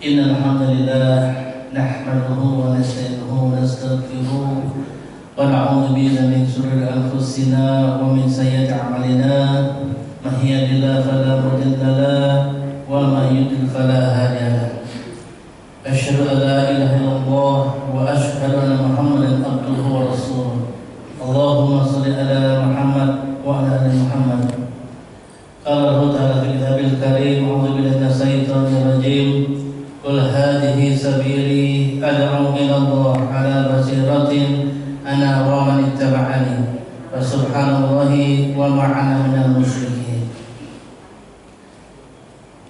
Innal hamdalillah nahmaduhu wa nasta'inuhu wa nastaghfiruh wa na'udzu billahi min shururi anfusina wa min sayyiati a'malina may yahdihillahu fala mudilla lahu wa may yudlil fala hadiya lahu. Asyhadu an la ilaha illallah wa asyhadu anna Muhammadan abduhu wa rasuluh. Allahumma shalli ala Muhammad wa ala ali Muhammad. Qala Allah ta'ala fi kitabil karim, a'udzu billahi minasy syaithanir rajim. Qul hadhihi sabili ad'u ila Allah ala basiratin ana wa man ittaba'ani wa subhanallahi wa ma ana minal musyrikin.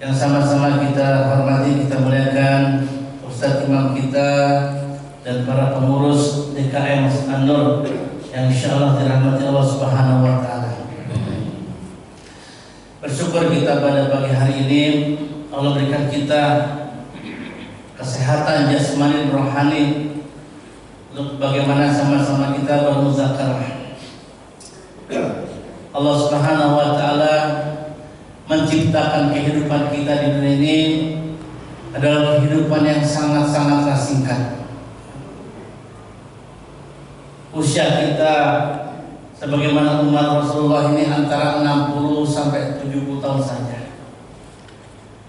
Yang sama-sama kita hormati, kita muliakan Ustaz Imam kita dan para pengurus DKM Masjid An-Nur yang insyaallah dirahmati Allah Subhanahu wa taala. Bersyukur kita pada pagi hari ini Allah berikan kita kesehatan jasmani dan rohani untuk bagaimana sama-sama kita bermuzakarah. Allah Subhanahu wa taala menciptakan kehidupan kita di dunia ini adalah kehidupan yang sangat-sangatlah singkat. Usia kita sebagaimana umat Rasulullah ini antara 60 sampai 70 tahun saja.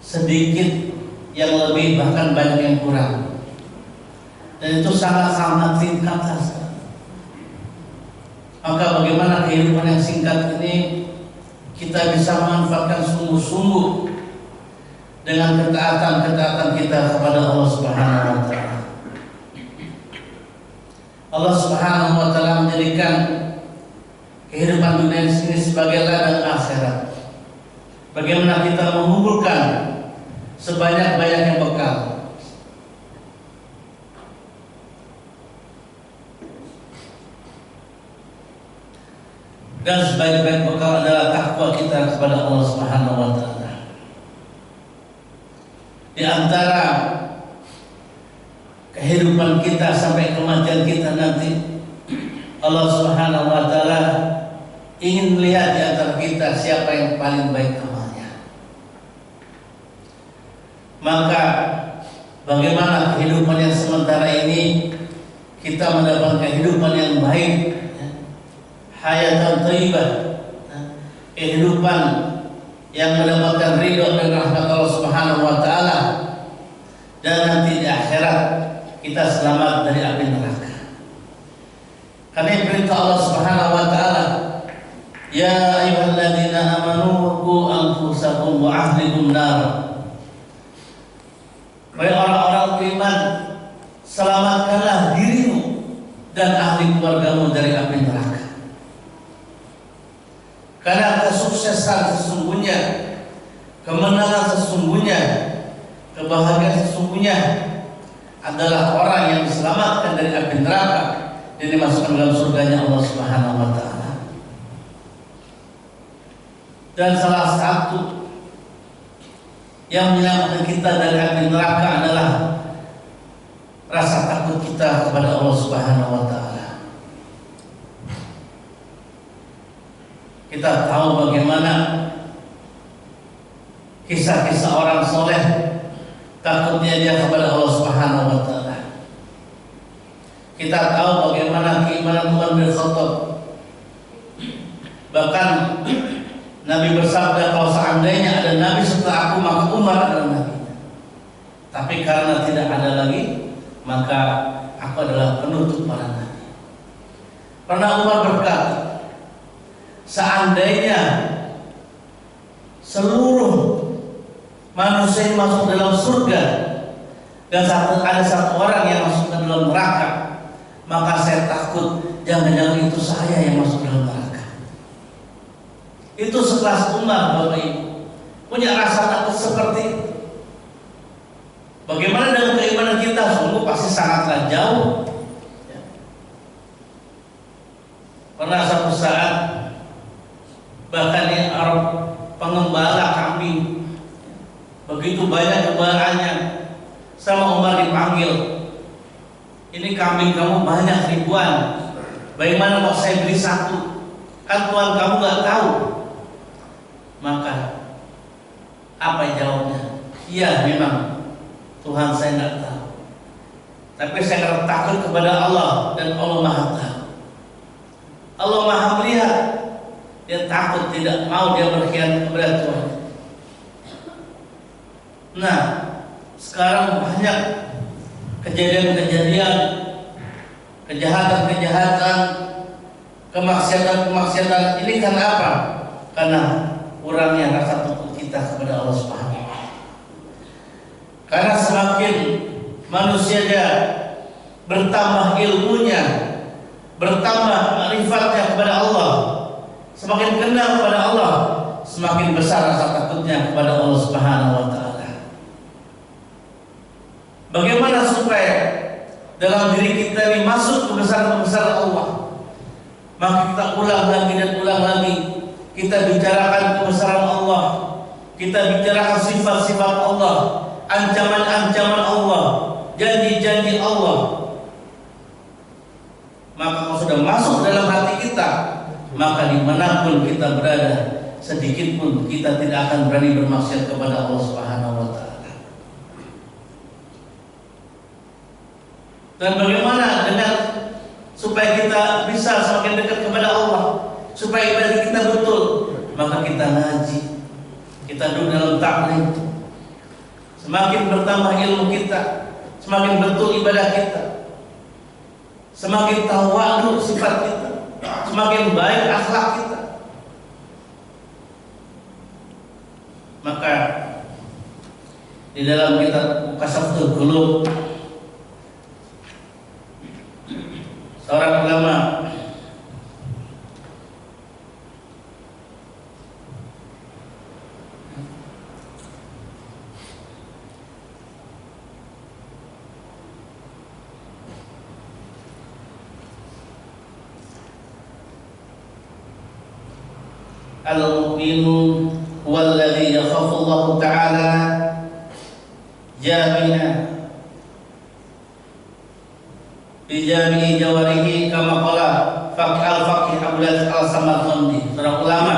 Sedikit yang lebih, bahkan banyak yang kurang. Dan itu sangat-sangat singkat saja. Maka bagaimana kehidupan yang singkat ini kita bisa memanfaatkan sungguh-sungguh dengan ketaatan kita kepada Allah Subhanahu wa taala. Allah Subhanahu wa taala menjadikan kehidupan dunia ini sebagai ladang akhirat. Bagaimana kita mengumpulkan sebanyak-banyaknya bekal. Dan sebaik-baik bekal adalah takwa kita kepada Allah Subhanahu wa taala. Di antara kehidupan kita sampai kematian kita nanti, Allah Subhanahu wa taala ingin melihat di antara kita siapa yang paling baik amalnya. Maka bagaimana kehidupan yang sementara ini kita mendapatkan kehidupan yang baik, hayatan thayyibah, kehidupan yang mendapatkan ridho dan rahmat Allah Subhanahu wa taala, dan nanti di akhirat kita selamat dari api neraka. Karena perintah Allah Subhanahu wa taala, ya ayyuhalladzina amanu qu anfusakum wa ahlikum nar. Wahai orang-orang beriman, selamatkanlah dirimu dan ahli keluargamu dari api neraka. Karena kesuksesan sesungguhnya, kemenangan sesungguhnya, kebahagiaan sesungguhnya adalah orang yang diselamatkan dari api neraka dan dimasukkan dalam surganya Allah Subhanahu wa taala. Dan salah satu yang menyelamatkan kita dari api neraka adalah rasa takut kita kepada Allah Subhanahu wa taala. Kita tahu bagaimana kisah-kisah orang soleh takutnya dia kepada Allah Subhanahu wa taala. Kita tahu bagaimana keimanan Umar bin Khattab. Bahkan Nabi bersabda, kalau seandainya ada Nabi setelah aku, maka Umar adalah Nabi. Tapi karena tidak ada lagi, maka aku adalah penutup para Nabi. Karena Umar berkata, seandainya seluruh manusia yang masuk dalam surga dan ada satu orang yang masuk ke dalam neraka, maka saya takut jangan-jangan itu saya yang masuk dalam neraka. Itu sekelas Umar, Bapak Ibu, punya rasa takut seperti itu. Bagaimana dengan keimanan kita? Sungguh pasti sangatlah jauh. Pernah satu saat, bahkan di Arab, pengembala kambing begitu banyak gembalaannya, sama Umar dipanggil, ini kambing kamu banyak ribuan, bagaimana mau saya beli satu? Kan Tuhan kamu gak tahu. Maka apa jawabnya? Iya memang Tuhan saya nggak tahu, tapi saya takut kepada Allah dan Allah Maha tahu. Allah Maha melihat. Dia takut, tidak mau dia berkhianat kepada Tuhan. Nah, sekarang banyak kejadian-kejadian, kejahatan-kejahatan, kemaksiatan-kemaksiatan. Ini karena apa? Karena kurangnya rasa takut kita kepada Allah Subhanahu wa Ta'ala. Karena semakin manusia bertambah ilmunya, bertambah ma'rifatnya kepada Allah, semakin kenal kepada Allah, semakin besar rasa takutnya kepada Allah Subhanahu wa Ta'ala. Bagaimana supaya dalam diri kita ini masuk kebesaran-kebesaran Allah? Maka kita ulang lagi dan ulang lagi. Kita bicarakan kebesaran Allah, kita bicarakan sifat-sifat Allah, ancaman-ancaman Allah, janji-janji Allah. Maka kalau sudah masuk dalam hati kita, maka dimanapun kita berada, sedikit pun kita tidak akan berani bermaksiat kepada Allah Subhanahu wa Ta'ala. Dan bagaimana dengan supaya kita bisa semakin dekat kepada Allah, supaya ibadah kita betul? Maka kita ngaji, kita duduk dalam taklim. Semakin bertambah ilmu kita, semakin betul ibadah kita, semakin tawadu sifat kita, semakin baik akhlak kita. Maka di dalam kitab Kasaful Qulub, seorang ulama al-mu'minu walladhi yakhafu Allah Ta'ala jami'a bijami'i jawarihi kama qala faqih al-faqih Abu Laith al-Samarqandi. Seorang ulama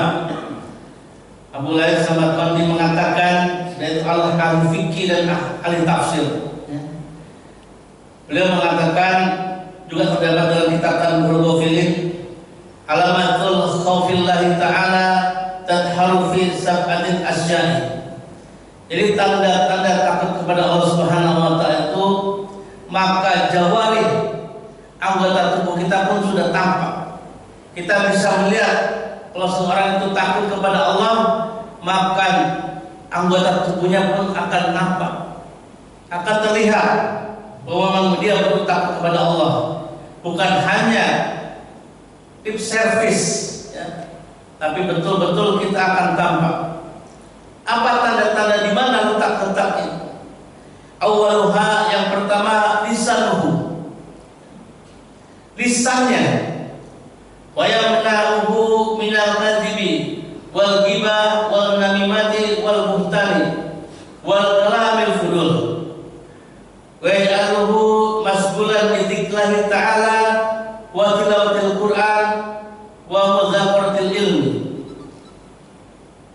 Abu Laith al-Samarqandi mengatakan, yaitu Allah ahli fikih dan ahli tafsir. Beliau mengatakan, juga terdapat dalam kitab Tanbihul Ghafilin, alamatul khaufillahi ta'ala tadharu fi sab'atin asya'i. Jadi tanda-tanda takut kepada Allah Subhanahu wa Ta'ala itu, maka jawarih, anggota tubuh kita pun sudah tampak. Kita bisa melihat kalau seorang itu takut kepada Allah, maka anggota tubuhnya pun akan nampak, akan terlihat bahwa memang dia betul takut kepada Allah, bukan hanya lip service, ya, tapi betul-betul kita akan tampak. Apa tanda-tanda di mana letak-letaknya? Awaluha, yang pertama, lisanuhu, lisannya, wa yamna'uhu minal kadhibi wal ghibah wal namimati wal buhtani wal kalamil fudul, wa yaj'aluhu masghulan bi dzikrillahi ta'ala wa tilawatil Qur'an wa mudzakkaratil ilmi.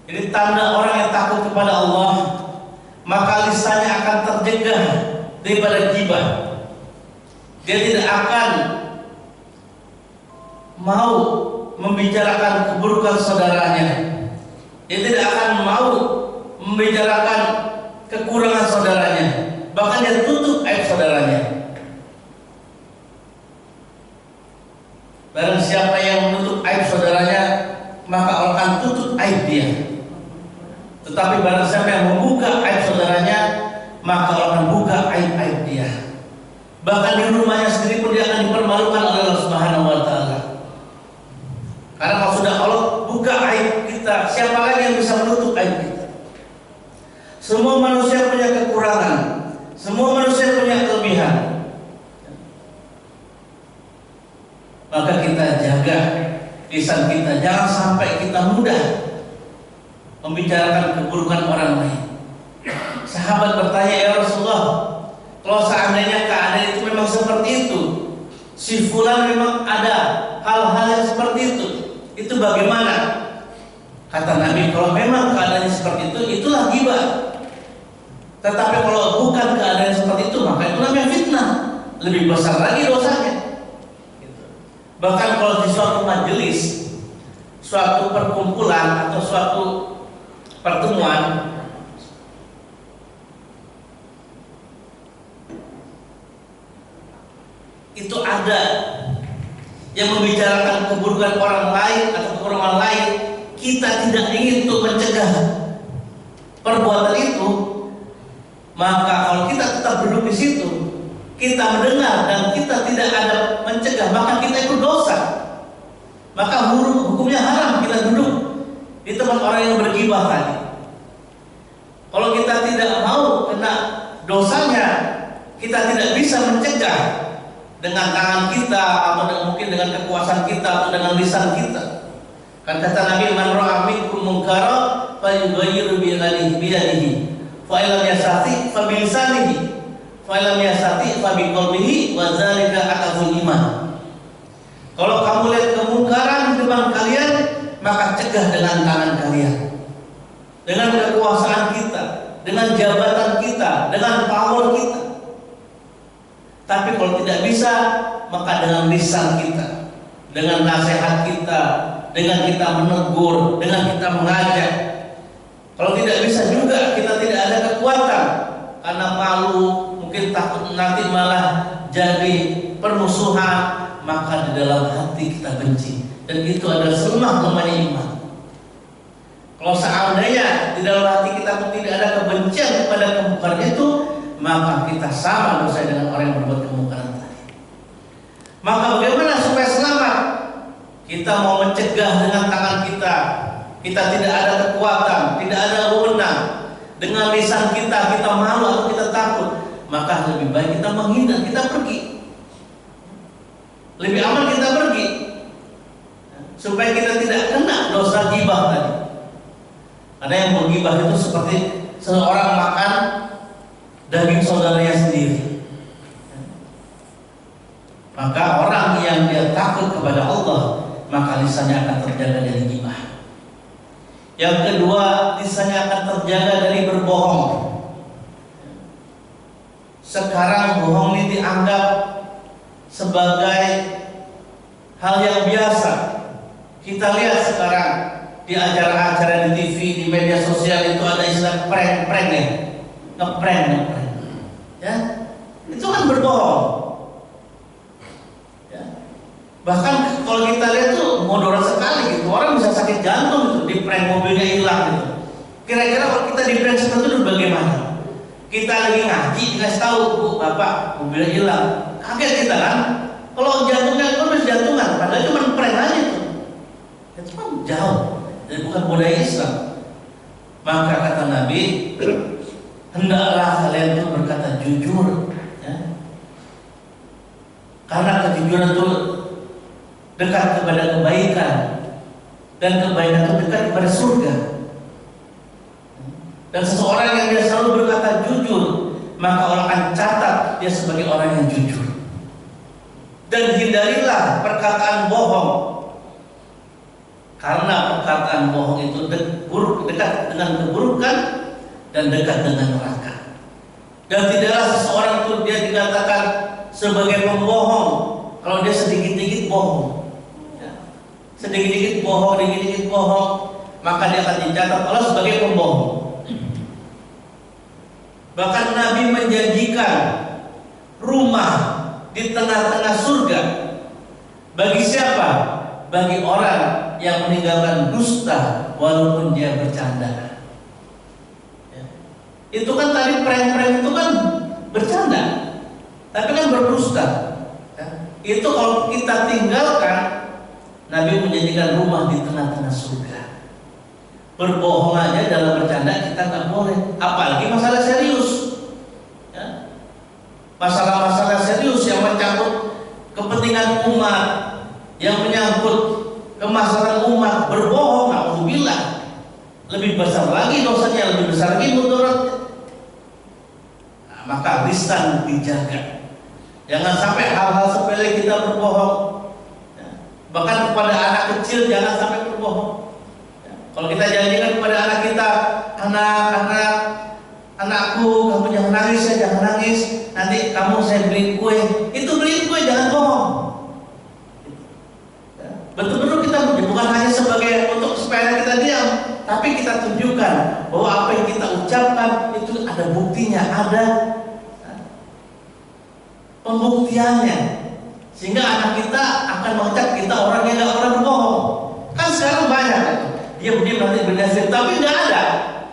Jadi tanda orang yang takut kepada Allah, maka lisannya akan tercegah daripada ghibah. Dia tidak akan mau membicarakan keburukan saudaranya. Dia tidak akan mau membicarakan kekurangan saudaranya. Bahkan dia tutup aib saudaranya. Barang siapa yang menutup aib saudaranya, maka Allah akan tutup aib dia. Tetapi barang siapa yang membuka aib saudaranya, maka Allah akan buka aib-aib dia. Bahkan di rumahnya sendiri pun dia akan dipermalukan oleh Allah Subhanahu wa Ta'ala. Karena kalau sudah Allah buka aib kita, siapa lagi yang bisa menutup aib kita? Semua manusia punya kekurangan, semua manusia punya kelebihan. Maka kita jaga lisan kita, jangan sampai kita mudah membicarakan keburukan orang lain. Sahabat bertanya, ya Rasulullah, kalau seandainya keadaan itu memang seperti itu, si fulan memang ada hal-hal yang seperti itu bagaimana? Kata Nabi, kalau memang keadaannya seperti itu, itulah ghibah. Tetapi kalau bukan keadaan seperti itu, maka itu namanya fitnah, lebih besar lagi dosanya. Bahkan kalau di suatu majelis, suatu perkumpulan atau suatu pertemuan, itu ada yang membicarakan keburukan orang lain atau kekurangan lain, kita tidak ingin untuk mencegah perbuatan itu, maka kalau kita tetap duduk di situ, kita mendengar dan kita tidak ada mencegah, maka kita itu dosa. Maka hukumnya haram kita duduk di tempat orang yang bergibah tadi. Kalau kita tidak mau kena dosanya, kita tidak bisa mencegah dengan tangan kita atau mungkin dengan kekuasaan kita atau dengan lisan kita. Kan kata Nabi, man ra'a minkum munkara falyughayyirhu bi yadihi, fa illam yastati fa bi lisanihi, fa illam yastati fa bi qalbihi, wa dzalika aqwal iman. Kalau kamu lihat kemungkaran di depan kalian, maka cegah dengan tangan kalian, dengan kekuasaan kita, dengan jabatan kita, dengan power kita. Tapi kalau tidak bisa, maka dengan lisan kita, dengan nasihat kita, dengan kita menegur, dengan kita mengajak. Kalau tidak bisa juga, kita tidak ada kekuatan karena malu, mungkin takut nanti malah jadi permusuhan, maka di dalam hati kita benci, dan itu adalah lemahnya iman. Kalau seandainya di dalam hati kita pun tidak ada kebencian kepada kemungkaran itu, maka kita sama dosa dengan orang yang berbuat kemungkaran tadi. Maka bagaimana supaya selamat? Kita mau mencegah dengan tangan kita, kita tidak ada kekuatan, tidak ada wewenang. Dengan lisan kita, kita malu atau kita takut, maka lebih baik kita menghindar, kita pergi. Lebih aman kita pergi, supaya kita tidak kena dosa gibah tadi. Ada yang menggibah itu seperti seorang makan daging saudaranya sendiri. Maka orang yang dia takut kepada Allah, maka lisannya akan terjaga dari gibah. Yang kedua, lisannya akan terjaga dari berbohong. Sekarang bohong ini dianggap sebagai hal yang biasa. Kita lihat sekarang di acara-acara di TV, di media sosial itu ada istilah prank ya, ngeprank. Ya, itu kan berbohong. Ya. Bahkan kalau kita lihat tuh mudarat sekali gitu, orang bisa sakit jantung gitu, di prank mobilnya hilang gitu. Kira-kira kalau kita di prank seperti itu bagaimana? Kita lagi ngaji dikasih tahu, Bu, Bapak mobilnya hilang, kaget kita kan? Kalau jantungnya itu masih jantungan, padahal cuma prank aja tuh. Itu kan jauh, jadi bukan budaya Islam. Maka kata Nabi, hendaklah kalian itu berkata jujur, ya. Karena kejujuran itu dekat kepada kebaikan, dan kebaikan itu dekat kepada surga. Dan seseorang yang dia selalu berkata jujur, maka orang akan catat dia sebagai orang yang jujur. Dan hindarilah perkataan bohong, karena perkataan bohong itu dekat dengan keburukan dan dekat dengan neraka. Dan tidaklah seseorang itu dia dikatakan sebagai pembohong kalau dia sedikit-sedikit bohong, ya. Sedikit-sedikit bohong, maka dia akan dicatat Allah sebagai pembohong. Bahkan Nabi menjanjikan rumah di tengah-tengah surga bagi siapa? Bagi orang yang meninggalkan dusta walaupun dia bercanda. Itu kan tadi prank-prank itu kan bercanda, tapi kan berdusta. Itu kalau kita tinggalkan, Nabi menjadikan rumah di tengah-tengah surga. Berbohong aja dalam bercanda kita nggak boleh, apalagi masalah serius. Ya. Masalah-masalah serius yang menyangkut kepentingan umat, yang menyangkut kemaslahatan umat, berbohong, alhamdulillah, lebih besar lagi dosanya, lebih besar lagi mudaratnya. Maka lisan dijaga, jangan sampai hal-hal sepele kita berbohong, ya. Bahkan kepada anak kecil jangan sampai berbohong, ya. Kalau kita janjikan kepada anak kita, anakku anakku, kamu jangan nangis ya, jangan nangis. Nanti kamu saya beli kue. Itu beli kue, jangan bohong. Betul-betul kita bukan hanya sebagai untuk supaya kita diam, tapi kita tunjukkan bahwa apa yang kita ucapkan itu ada buktinya, ada pembuktiannya, sehingga anak kita akan mengucap kita orang yang nggak pernah berbohong. Kan sekarang banyak diam-diam nanti beli es krim, tapi nggak ada.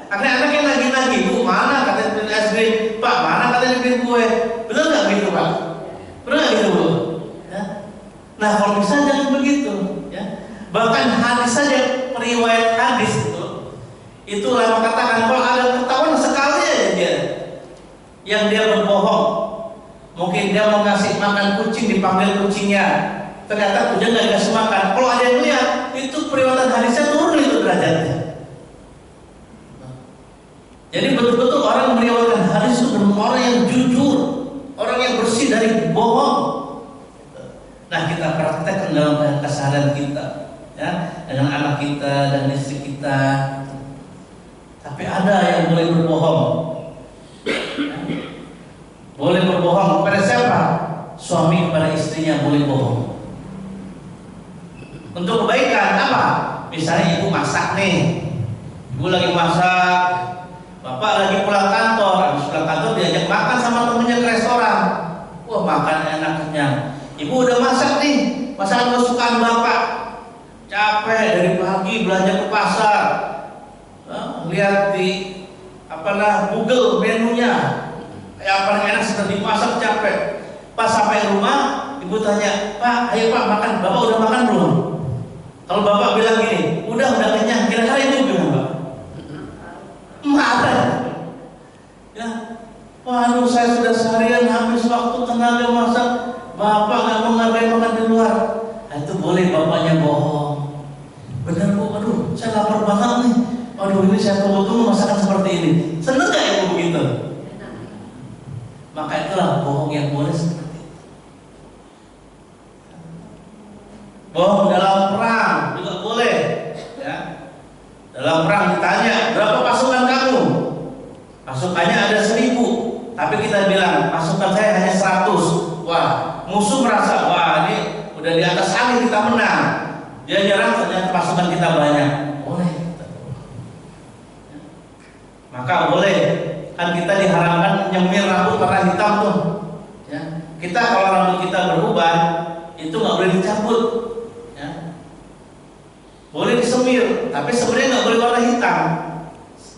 Anak-anak yang lagi-lagi, Bu, mana katanya beli es krim, Pak, mana katanya beli kue, benar nggak gitu, Pak? Benar nggak gitu, Bu? Ya. Nah, kalau bisa jangan begitu, ya. Bahkan hadis saja, periwayat hadis itu lama katakan kalau ada ketahuan sekali aja dia yang dia berbohong, mungkin dia mau ngasih makan kucing, dipanggil kucingnya, ternyata kucing nggak dikasih makan. Kalau ada yang lihat, itu periwayatan hadisnya turun itu derajatnya. Jadi betul-betul orang meriwayatkan hadis itu orang yang jujur, orang yang bersih dari bohong. Nah, kita praktekkan dalam keseharian kita, ya, dengan anak kita dan istri kita. Tapi ada yang boleh berbohong, ya. Boleh berbohong kepada siapa? Suami kepada istrinya boleh bohong. Untuk kebaikan apa? Misalnya ibu masak nih, ibu lagi masak, bapak lagi pulang kantor, habis pulang kantor diajak makan sama temennya ke restoran. Wah, makan enaknya. Ibu udah masak nih, masakan kesukaan bapak. Capek dari pagi belanja ke pasar, lihat di Google menunya, yang paling enak sedang dimasak, capek. Pas sampai rumah, ibu tanya, Pak, ayo Pak makan. Bapak udah makan belum? Kalau bapak bilang gini, udah kenyang. Kira-kira ibu bilang Pak? Marah. Ya, waduh, saya sudah seharian habis waktu tenaga masak. Bapak nggak mau ngapain makan di luar. Nah, itu boleh bapaknya bohong. Benar Bu, aduh, saya lapar banget nih. Aduh, ini saya tunggu-tunggu masakan seperti ini. Seneng gak ibu begitu? Maka itulah bohong yang boleh seperti itu. Bohong dalam perang juga boleh, ya. Dalam perang ditanya, berapa pasukan kamu? Pasukannya ada 1000, tapi kita bilang pasukan saya hanya 100. Wah, musuh merasa, wah ini udah di atas angin kita menang. Dia nyerang, ternyata pasukan kita banyak. Boleh. Maka boleh, kan kita diharamkan nyemir rambut warna hitam tuh, ya. Kita kalau rambut kita beruban itu nggak boleh dicabut, ya. Boleh disemir, tapi sebenarnya nggak boleh warna hitam.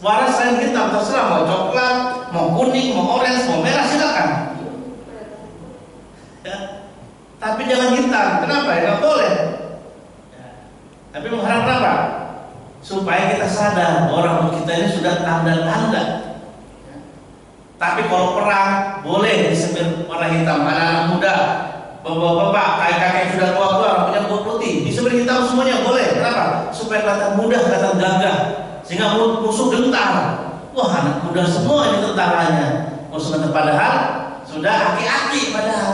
Warna selain hitam terserah, mau coklat, mau kuning, mau orange, mau merah silakan, ya. Tapi jangan hitam. Kenapa? Ya nggak boleh, ya. Tapi mengharapkan apa? Supaya kita sadar bahwa rambut kita ini sudah tanda-tanda. Tapi kalau perang boleh disemir warna hitam. Anak-anak muda, bapak-bapak, kakek-kakek yang sudah tua-tua rambutnya putih, disemir hitam semuanya boleh. Kenapa? Supaya kelihatan mudah, kelihatan gagah, sehingga musuh gentar. Wah, anak muda semua ini tentaranya. Musuh gentar, padahal sudah aki-aki, padahal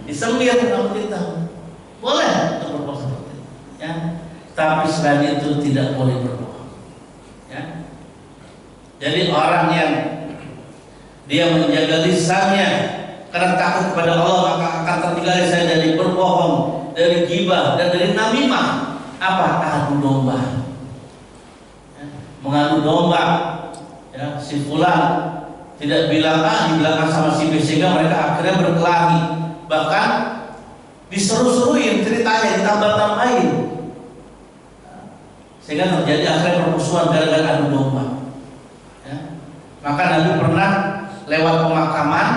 disemir rambut hitam. Boleh untuk berbuat seperti itu, ya. Tapi selain itu tidak boleh berbohong, ya. Jadi orang yang dia menjaga lisannya karena takut kepada Allah, maka akan tertinggal lisan dari berbohong, dari ghibah, dan dari namimah. Apa? Adu domba, ya. Mengadu domba, ya. Si fulan tidak bilang A, dibilang sama si B, sehingga mereka akhirnya berkelahi, bahkan diseru-seruin ceritanya, ditambah-tambahin, sehingga terjadi akhirnya permusuhan gara-gara adu domba, ya. Maka Nabi pernah lewat pemakaman,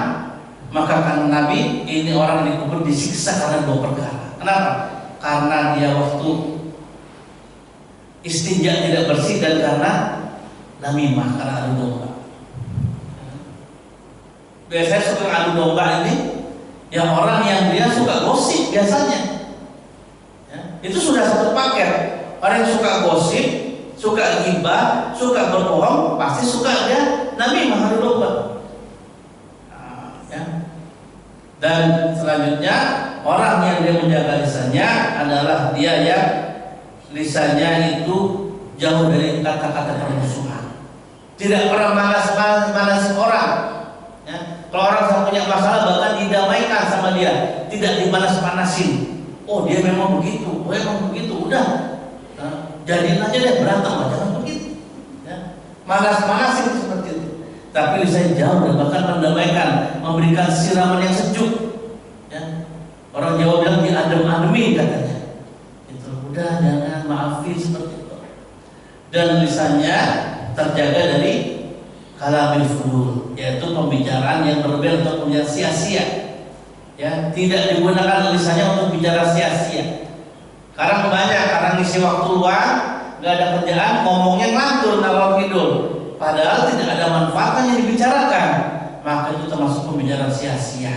maka kan Nabi, ini orang dikubur disiksa karena 2 perkara. Kenapa? Karena dia waktu istinja tidak bersih, dan karena namimah, karena adu domba. Biasanya suka adu domba ini yang orang yang dia suka gosip biasanya, ya. Itu sudah satu paket. Orang yang suka gosip, suka ghibah, suka berbohong, pasti suka dia namimah, adu domba. Nah, ya. Dan selanjutnya, orang yang dia menjaga lisannya adalah dia yang lisannya itu jauh dari kata-kata permusuhan. tidak pernah manas orang. Ya. Kalau orang yang punya masalah bahkan didamaikan sama dia, tidak dipanas-panasin. Oh dia memang begitu, oh memang begitu, udah jadiin aja deh, berantem aja, jangan begitu. Ya. Manas-manasin seperti itu. Tapi saya jauh dan bahkan mendamaikan, memberikan siraman yang sejuk. Ya. Orang Jawa bilang diadem-ademin katanya. Itu udah jangan maafin seperti itu. Dan lisannya terjaga dari kalamil fudul, yaitu pembicaraan yang berlebihan atau pembicaraan sia-sia. Ya, tidak digunakan lisannya untuk bicara sia-sia. Karena banyak karena ngisi waktu luang, nggak ada kerjaan, ngomongnya ngantur ngalor ngidul, padahal tidak ada manfaatnya yang dibicarakan, maka itu termasuk pembicaraan sia-sia.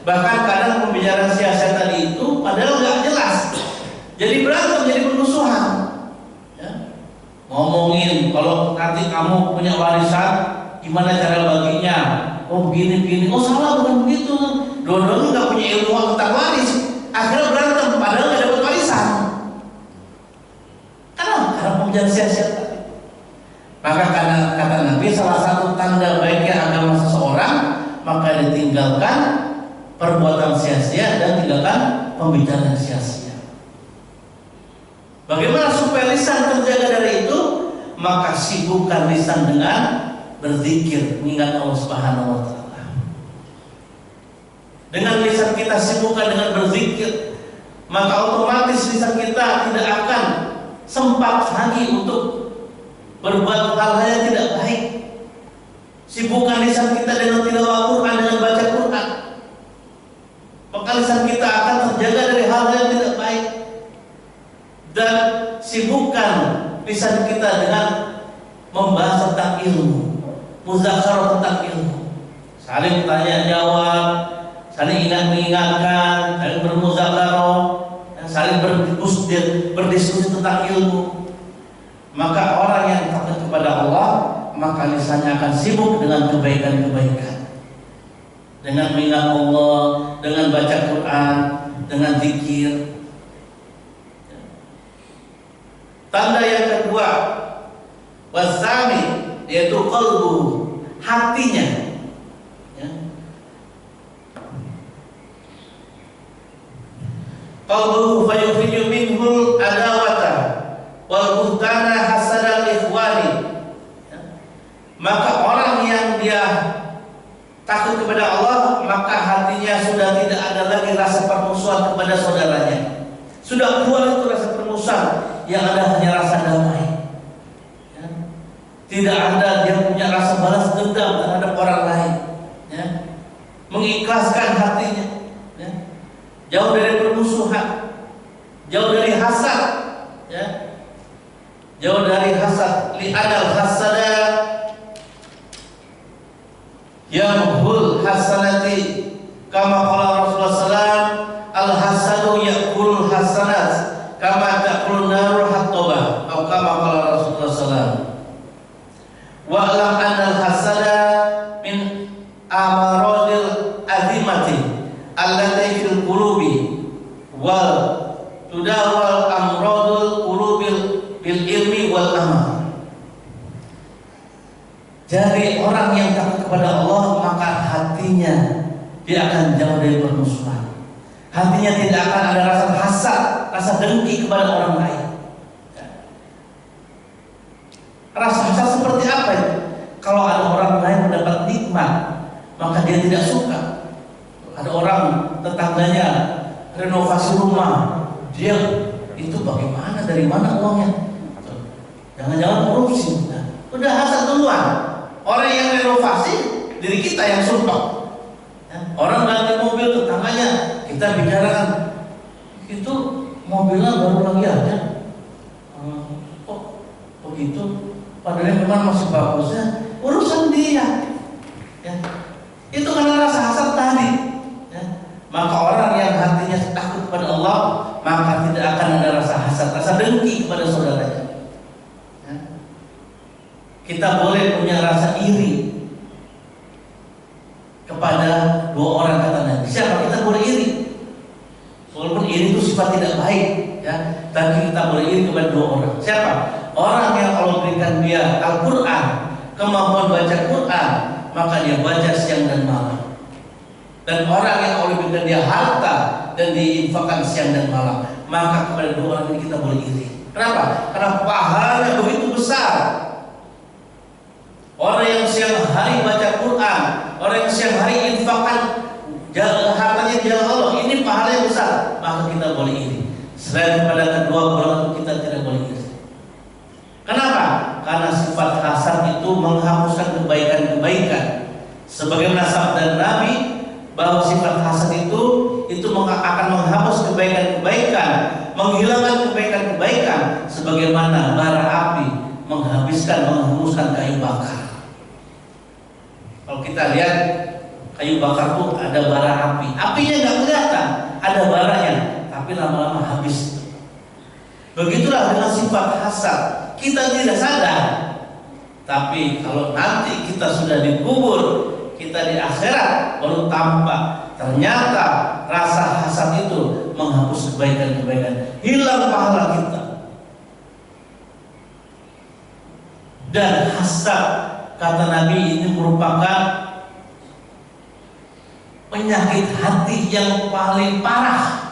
Bahkan kadang pembicaraan sia-sia tadi itu padahal nggak jelas, jadi berantem, jadi permusuhan. Ya. Ngomongin kalau nanti kamu punya warisan, gimana cara baginya? Oh begini, oh salah, bukan begitu. Dua-duanya nggak punya ilmu tentang waris, akhirnya berantem, padahal nggak dapat warisan. Karena pembicaraan sia-sia tadi. Maka karena kata Nabi, salah satu tanda baiknya agama seseorang, maka ditinggalkan perbuatan sia-sia dan tinggalkan pembicaraan sia-sia. Bagaimana supaya lisan terjaga dari itu? Maka sibukkan lisan dengan berzikir, mengingat Allah Subhanahu wa Ta'ala. Dengan lisan kita sibukkan dengan berzikir, maka otomatis lisan kita tidak akan sempat lagi untuk berbuat hal-hal yang tidak baik. Sibukkan lisan kita dengan tilawah Quran, dengan baca Quran, maka lisan kita akan terjaga dari hal-hal yang tidak baik. Dan sibukkan lisan kita dengan membahas tentang ilmu, muzakarah tentang ilmu, saling tanya jawab, saling mengingatkan, saling bermuzakarah, saling berdiskusi tentang ilmu. Maka orang yang takut kepada Allah, maka lisannya akan sibuk dengan kebaikan-kebaikan, dengan mengingat Allah, dengan baca Quran, dengan zikir. Tanda yang kedua, wasami, yaitu qalbu, hatinya. Qalbuhu fayukhiju minhul adawata wal buhtana hasadal ikhwani. Maka orang yang dia takut kepada Allah, maka hatinya sudah tidak ada lagi rasa permusuhan kepada saudaranya. Sudah keluar itu rasa permusuhan, yang ada hanya rasa damai. Ya. Tidak ada dia punya rasa balas dendam terhadap orang lain. Ya. Mengikhlaskan hatinya. Ya. Jauh dari permusuhan, jauh dari hasad, ya. Jauh dari hasad. Li'anal hasada yamhul hasanati, kama qala Rasulullah SAW, al hasadu ya'kul hasanat kama ta'kul narul hattobah, atau kama qala Rasulullah SAW. Wa'lam anal hasada min amarodil azimati allati fil qulubi wal tudawal amradul qulubil bil ilmi wal amal. Jadi orang yang takut kepada Allah, maka hatinya dia akan jauh dari permusuhan. Hatinya tidak akan ada rasa hasad, rasa dengki kepada orang lain. Rasa hasad seperti apa itu? Kalau ada orang lain mendapat nikmat, maka dia tidak suka. Ada orang tetangganya renovasi rumah, dia itu bagaimana, dari mana uangnya? Jangan-jangan korupsi. Udah hasad duluan. Orang yang renovasi, diri kita yang sumpah. Orang ganti mobil, tetangganya kita bicarakan, itu mobilnya baru lagi aja. Kok begitu? Padahal memang masih bagusnya. Urusan dia. Ya. Itu karena rasa hasad tadi. Ya. Maka orang yang hatinya takut kepada Allah, maka tidak akan ada rasa hasad, rasa dengki kepada saudaranya. Ya. Kita boleh punya rasa iri kepada dua orang, kata Nabi. Siapa? Kita boleh iri. Walaupun iri itu sifat tidak baik, ya. Tapi kita boleh iri kepada dua orang. Siapa? orang yang Allah berikan dia Al-Quran, kemampuan baca Quran, maka dia baca siang dan malam. Dan orang yang Allah berikan dia harta dan diinfakkan siang dan malam, maka kepada dua orang ini kita boleh iri. Kenapa? Karena pahalanya begitu besar. Orang yang siang hari baca Quran, orang yang siang hari infakkan hartanya di jalan Allah, ini pahalanya besar, maka kita boleh iri. Selain pada kedua golongan kita tidak boleh iri. Kenapa? Karena sifat hasad itu menghapuskan kebaikan-kebaikan. Sebagaimana sabda Nabi bahwa sifat hasad itu akan menghapus kebaikan-kebaikan, menghilangkan kebaikan-kebaikan, sebagaimana bara api menghanguskan kayu bakar. Kalau kita lihat kayu bakar itu ada bara api, apinya nggak kelihatan, ada baranya, tapi lama-lama habis. Begitulah dengan sifat hasad, kita tidak sadar, tapi kalau nanti kita sudah dikubur, kita di akhirat baru tampak ternyata rasa hasad itu menghapus kebaikan-kebaikan, hilang pahala kita. Dan hasad, kata Nabi, ini merupakan penyakit hati yang paling parah.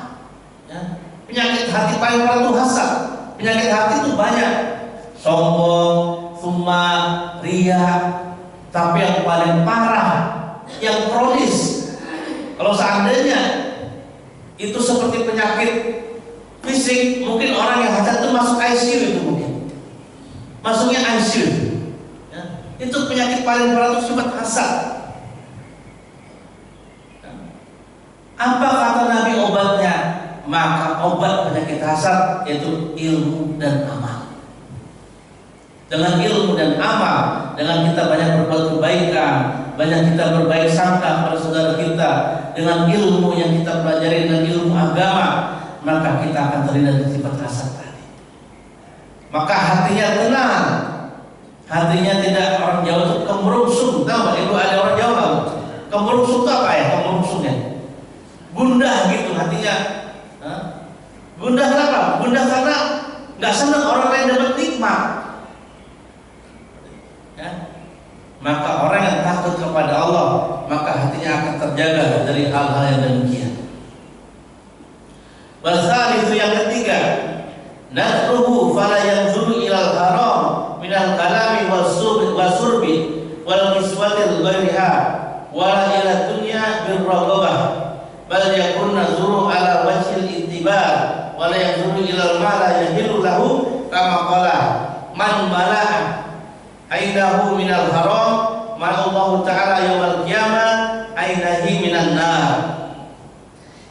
Ya. Penyakit hati paling parah itu hasad. Penyakit hati itu banyak, sombong, summa, ria. Tapi yang paling parah, yang kronis, kalau seandainya itu seperti penyakit fisik, mungkin orang yang hasad itu masuk ICU, itu mungkin masuknya ICU. Ya. Itu penyakit paling parah, itu sifat hasad. Apa kata Nabi obatnya? Maka obat penyakit hasad yaitu ilmu dan amal. Dengan ilmu dan amal, dengan kita banyak berbuat kebaikan, banyak kita berbaik sangka kepada saudara kita, dengan ilmu yang kita pelajari, dengan ilmu agama, maka kita akan terhindar dari sifat hasad tadi. Maka hatinya tenang, hatinya tidak, orang Jawa itu kemerungsung. Tahu nggak? Ibu ada orang Jawa nggak? Kemerungsung itu apa ya? Kemerungsungnya gundah gitu hatinya. Gundah kenapa? Gundah karena nggak senang orang lain dapat nikmat. Ya. Maka orang yang takut kepada Allah, maka hatinya akan terjaga dari hal-hal yang demikian. Wasal itu yang ketiga, nasruhu fala yanzuru ilal haram minal kalami wasurbi wal kiswatil ghairiha wala ila dunya birragabah bal yakun nazuru ala wajhil intibar wala yanzuru ilal mala yahilu lahu kama qala man mala'a ainahu minal haram ma'allahu ta'ala yawmal qiyamah ainahi minan nar.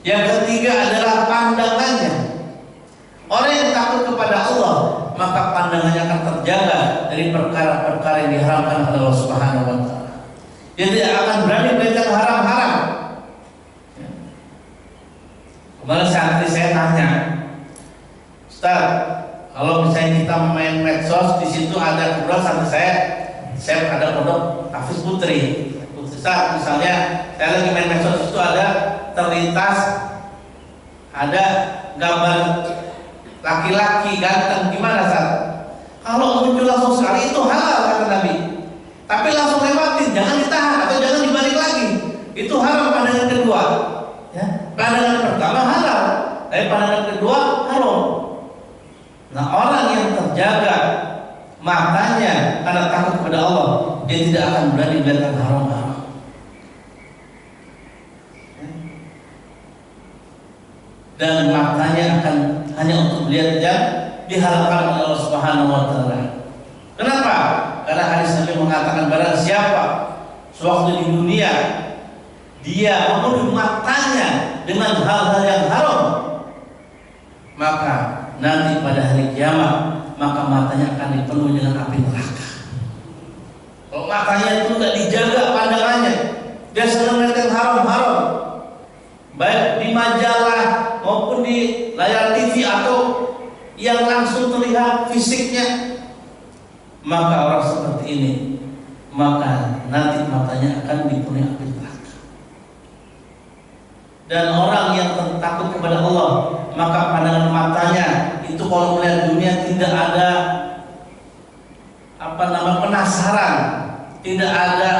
Yang ketiga adalah pandangannya. Orang yang takut kepada Allah, maka pandangannya akan terjaga dari perkara-perkara yang diharamkan oleh Allah Subhanahu wa taala. Dia tidak akan berani melihat haram-haram. Kemarin santri saya tanya, Ustaz, kalau misalnya kita main medsos, di situ ada kebetulan santri saya ada pondok Hafiz Putri. Ustaz, misalnya saya lagi main medsos, itu ada terlintas ada gambar laki-laki ganteng, gimana Ustaz? Kalau muncul langsung sekali itu halal kata Nabi. Tapi langsung lewatin, jangan ditahan atau jangan dibalik lagi. Itu haram pandangan kedua. Ya, pandangan pertama halal, tapi pandangan kedua haram. Nah, orang yang terjaga matanya karena takut kepada Allah, dia tidak akan berani melihat haram-haram. Dan matanya akan hanya untuk melihat yang diharapkan oleh Allah Subhanahu wa taala. Kenapa? Karena hadis Nabi mengatakan barang siapa sewaktu di dunia dia memenuhi matanya dengan hal-hal yang haram, maka nanti pada hari kiamat maka matanya akan dipenuhi dengan api neraka. Kalau matanya itu tidak dijaga pandangannya, dia senang melihat yang haram-haram, baik di majalah maupun di layar TV atau yang langsung terlihat fisiknya, maka orang seperti ini maka nanti matanya akan dipenuhi api neraka. Dan orang yang takut kepada Allah, maka pandangan matanya itu kalau melihat dunia tidak ada penasaran, tidak ada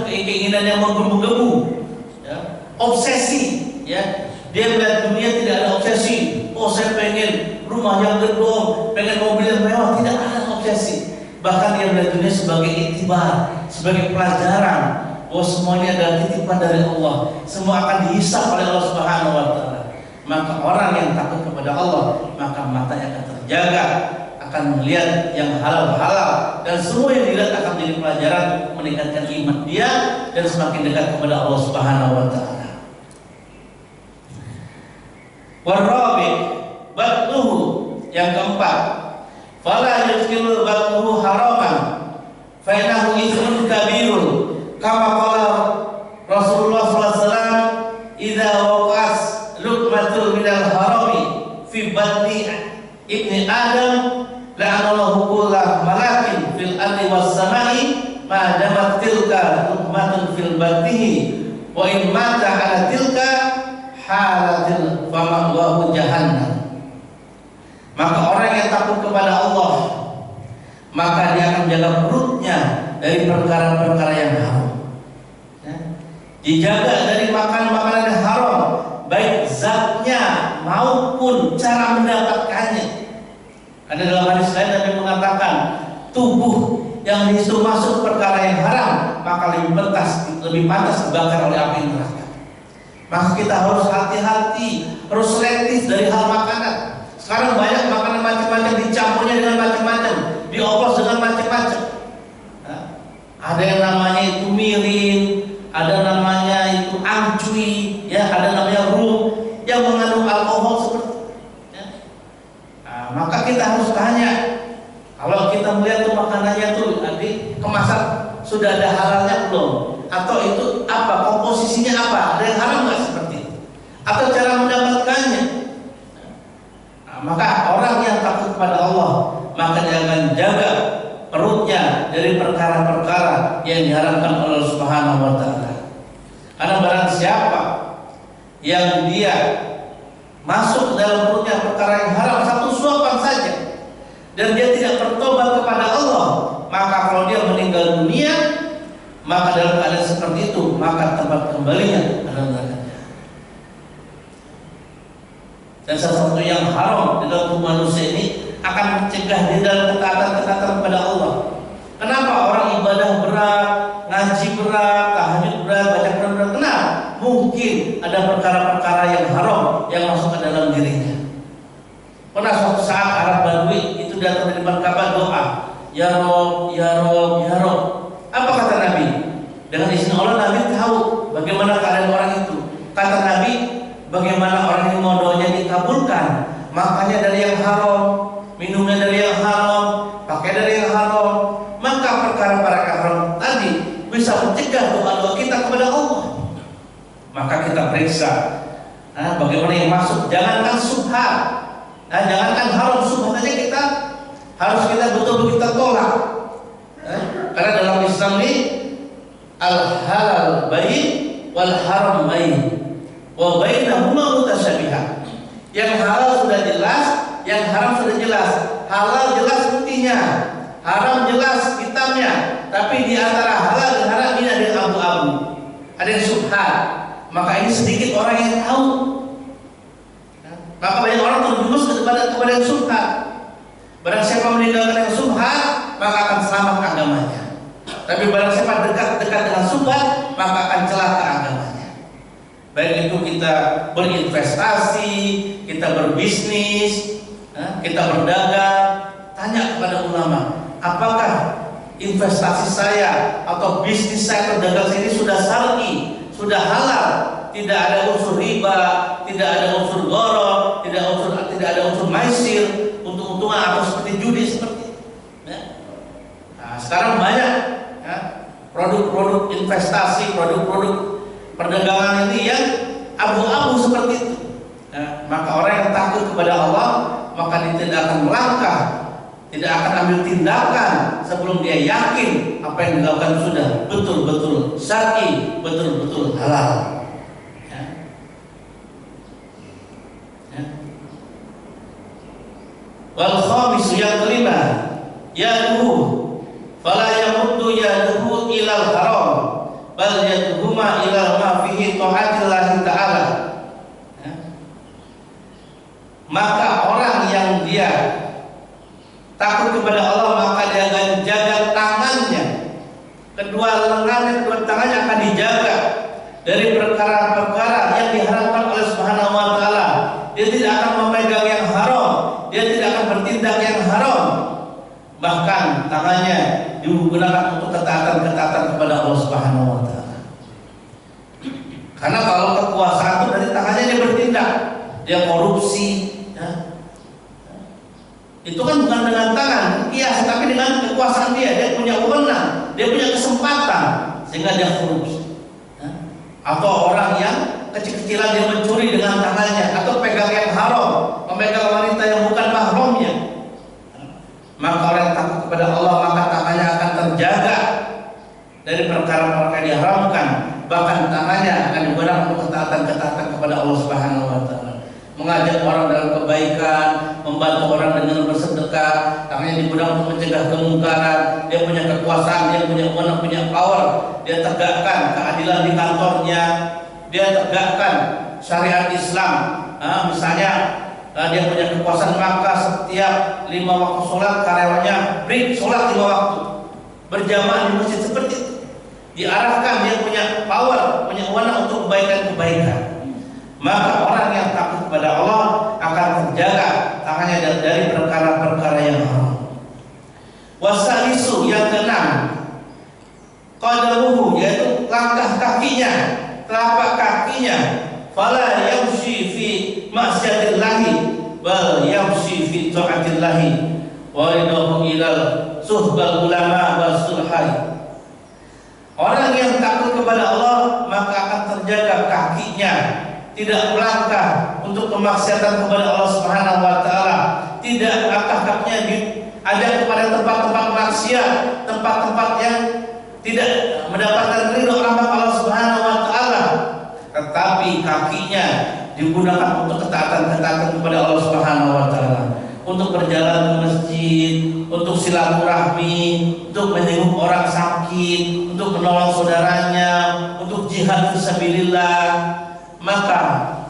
keinginan yang menggebu-gebu, ya, obsesi, ya. Dia melihat dunia tidak ada obsesi. Oh, saya pengen rumah yang gedung, pengen mobil yang mewah, tidak ada obsesi. Bahkan dia melihat dunia sebagai iktibar, sebagai pelajaran bahwa semuanya adalah titipan dari Allah. Semua akan dihisab oleh Allah Subhanahu wa taala. Maka orang yang takut kepada Allah, maka matanya akan terjaga, akan melihat yang halal-halal, dan semua yang dilihat akan menjadi pelajaran untuk meningkatkan iman dia dan semakin dekat kepada Allah Subhanahu wa taala. Warabi batnuhu, yang keempat, fala yudkhilul batnuhu haraman fa innahu ithmun kabirun kama qala Rasulullah sallallahu alaihi wasallam idza waqas luqmatul minal harami fi batni ibni adam la'anallahu kulla malakin fil ardi was samai ma damat tilka luqmatun fil batnihi wa in mata ala tilka halatil fama'wahu jahannam. Maka orang yang takut kepada Allah, maka dia akan menjaga perutnya dari perkara-perkara yang haram, ya. Dijaga dari makan makanan yang haram, baik zatnya maupun cara mendapatkannya. Ada dalam hadis lain Nabi mengatakan, tubuh yang disuruh masuk perkara yang haram, maka lebih pantas dibakar oleh api neraka. Maka kita harus hati-hati, harus selektif dari hal makanan. Sekarang banyak makanan macam-macam, dicampurnya dengan macam-macam, dioplos dengan macam-macam. Ada yang namanya itu mirin, ada namanya itu amcui, ya, ada namanya rum yang mengandung alkohol seperti itu, ya. Maka kita harus tanya, kalau kita melihat tuh makanannya tuh nanti kemasan sudah ada halalnya belum? Atau itu apa, komposisinya apa, ada yang haram nggak seperti itu, atau cara mendapatkannya. Maka orang yang takut kepada Allah, maka dia akan jaga perutnya dari perkara-perkara yang diharamkan oleh Allah Subhanahu wa taala. Karena barang siapa yang dia masuk ke dalam perutnya perkara yang haram satu suapan saja, dan dia tidak bertobat kepada Allah, maka kalau dia meninggal dunia, maka dalam keadaan seperti itu, maka tempat kembalinya adalah neraka. Dan salah satu yang haram di dalam tubuh manusia ini akan mencegah dia dalam ketaatan kepada Allah. Kenapa orang ibadah berat, ngaji berat, tahajud berat, baca Quran berat? Kenapa? Mungkin ada perkara-perkara yang haram yang masuk ke dalam dirinya. Pernah suatu saat Arab Badui itu datang di depan Ka'bah doa, ya Rob, ya Rob, ya Rob. Apa kata Nabi? Dengan izin Allah, Nabi tahu bagaimana keadaan orang itu. Kata Nabi, bagaimana orang yang mau doanya dikabulkan, makanya dari yang haram, minumnya dari yang haram, pakai dari yang haram, maka perkara-perkara haram tadi bisa mencegah doa-doa kita kepada Allah. Maka kita periksa, bagaimana yang masuk. Jangankan subhat, jangankan haram, subhat aja kita harus betul-betul kita tolak. Karena dalam Islam ini al halal bayin wal haram bayin wa bainahuma mutasyabihat. Yang halal sudah jelas, yang haram sudah jelas. Halal jelas putihnya, haram jelas hitamnya, tapi di antara halal dan haram ini ada yang abu-abu, ada yang subhat. Maka ini sedikit orang yang tahu. Maka banyak orang terjumus kepada yang subhat. Barang siapa meninggalkan yang subhat, maka akan selamat agamanya. Tapi barang siapa dekat dengan subhat, maka akan celaka agamanya. Baik itu kita berinvestasi, kita berbisnis, kita berdagang, tanya kepada ulama, apakah investasi saya atau bisnis saya atau dagang saya ini sudah syar'i, sudah halal, tidak ada unsur riba, tidak ada unsur gharar, tidak ada unsur maisir, untung-untungan atau seperti judi seperti itu. Sekarang banyak produk-produk investasi, produk-produk perdagangan ini yang abu-abu seperti itu. Maka orang yang takut kepada Allah, maka dia tidak akan melangkah, tidak akan ambil tindakan sebelum dia yakin apa yang dilakukan sudah betul-betul syar'i, betul-betul halal. Wal khamisu yang kelima, yaduhu fala yamuddu yaduhu ilal haram bal yaduhuma ilal ma fihi ta'atillahi ta'ala. Maka orang yang dia takut kepada Allah, maka dia akan jaga tangannya, kedua lengannya, kedua tangannya akan dijaga dari perkara-perkara yang diharamkan oleh Subhanahu wa taala. Dia tidak akan memegang yang haram, dia tidak akan bertindak yang haram. Bahkan tangannya digunakan untuk ketaatan-ketaatan kepada Allah Subhanahu wa taala. Karena kalau kekuasaan itu dari tangannya dia bertindak, dia korupsi, ya. Itu kan bukan dengan tangan, kias, tapi dengan kekuasaan dia punya wewenang, dia punya kesempatan sehingga dia korupsi. Ya. Atau orang yang kecil-kecilan dia mencuri dengan tangannya, atau pegang yang haram, memegang wanita yang bukan mahramnya. Maka orang yang takut kepada Allah, maka tangannya akan terjaga dari perkara-perkara yang diharamkan. Bahkan tangannya akan digunakan untuk ketaatan-ketaatan kepada Allah Subhanahu wa taala. Mengajak orang dalam kebaikan, membantu orang dengan bersedekah, tangannya digunakan untuk mencegah kemungkaran. Dia punya kekuasaan, dia punya wewenang, punya power. Dia tegakkan keadilan di kantornya, dia tegakkan syariat Islam. Misalnya dia punya kekuasaan, maka setiap 5 waktu sholat karyawannya break sholat 5 waktu berjamaah di masjid seperti itu. Diarahkan, dia punya power, punya wewenang untuk kebaikan-kebaikan. Maka orang yang takut kepada Allah akan terjaga tangannya dari perkara-perkara yang haram. Wasalisu yang keenam, qadamuhu, yaitu langkah kakinya, telapak kakinya, fala yamshi fi ma'siyatillahi bal yamshi fi ta'atillahi wa ridahu ilal suhbal ulama wa sulhai. Orang yang takut kepada Allah maka akan terjaga kakinya, tidak melangkah untuk kemaksiatan kepada Allah Subhanahu wa taala, tidak langkah kakinya diajak kepada tempat-tempat maksiat, tempat-tempat yang tidak mendapatkan ridho rahmat Allah Subhanahu wa taala, tetapi kakinya digunakan untuk ketaatan-ketaatan kepada Allah Subhanahu wa taala, untuk berjalan ke masjid, untuk silaturahmi, untuk menjenguk orang sakit, untuk menolong saudaranya, untuk jihad fisabilillah. Maka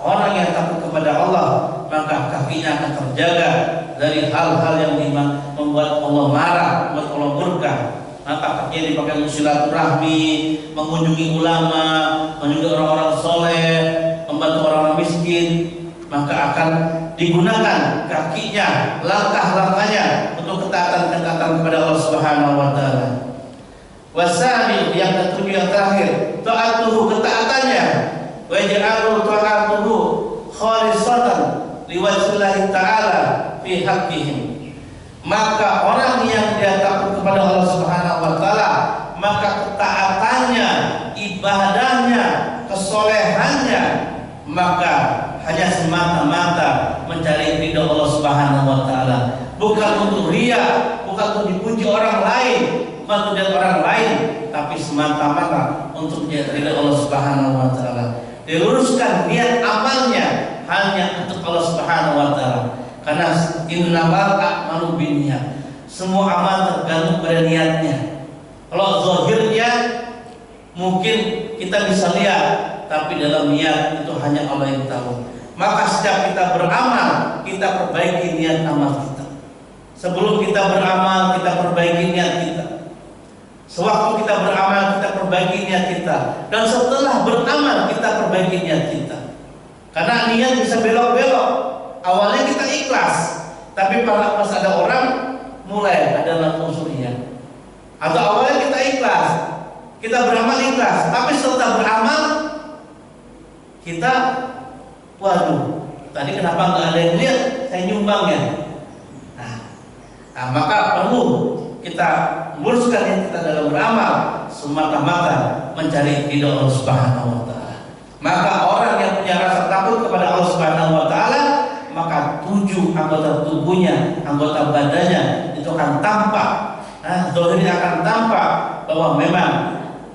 orang yang takut kepada Allah, maka kakinya akan terjaga dari hal-hal yang membuat Allah marah, membuat Allah murka. Maka kakinya dipakai untuk silaturahmi, mengunjungi ulama, mengunjungi orang-orang soleh, membantu orang-orang miskin. Maka akan digunakan kakinya, langkah-langkahnya untuk ketaatan-ketaatan kepada Allah Subhanahu wa taala. Wasani yang ketujuh, yang terakhir, taatuhu, ketaatannya, wa ja'alu ta'atuhu khalisatan liwajhillahi ta'ala fi haqqihim. Maka orang yang dia takut kepada Allah Subhanahu wa taala, maka ketaatannya, ibadahnya, kesolehannya, maka hanya semata-mata mencari ridha Allah Subhanahu wa taala, bukan untuk riya, bukan untuk dipuji orang lain, bukan untuk dilihat orang lain, tapi semata-mata untuk mencari ridha Allah Subhanahu wa taala. Diluruskan niat amalnya hanya untuk Allah Subhanahu wa taala. Karena innamal a'malu binniyat. Semua amal tergantung pada niatnya. Kalau zahirnya mungkin kita bisa lihat, tapi dalam niat itu hanya Allah yang tahu. Maka setiap kita beramal, kita perbaiki niat amal kita. Sebelum kita beramal, kita perbaiki niat kita. Sewaktu kita beramal, kita perbaiki niat kita. Dan setelah beramal, kita perbaiki niat kita. Karena niat bisa belok-belok. Awalnya kita ikhlas, tapi pas ada orang mulai ada unsur riya. Atau awalnya kita ikhlas, kita beramal ikhlas, tapi setelah beramal kita, waduh, tadi kenapa nggak ada yang lihat saya nyumbang ya? Nah, maka perlu kita meluruskan yang kita dalam beramal semata-mata mencari ridha Allah Subhanahu wa taala. Maka orang yang punya rasa takut kepada Allah Subhanahu wa taala, maka 7 anggota tubuhnya, anggota badannya itu akan tampak. Zahirnya akan tampak bahwa memang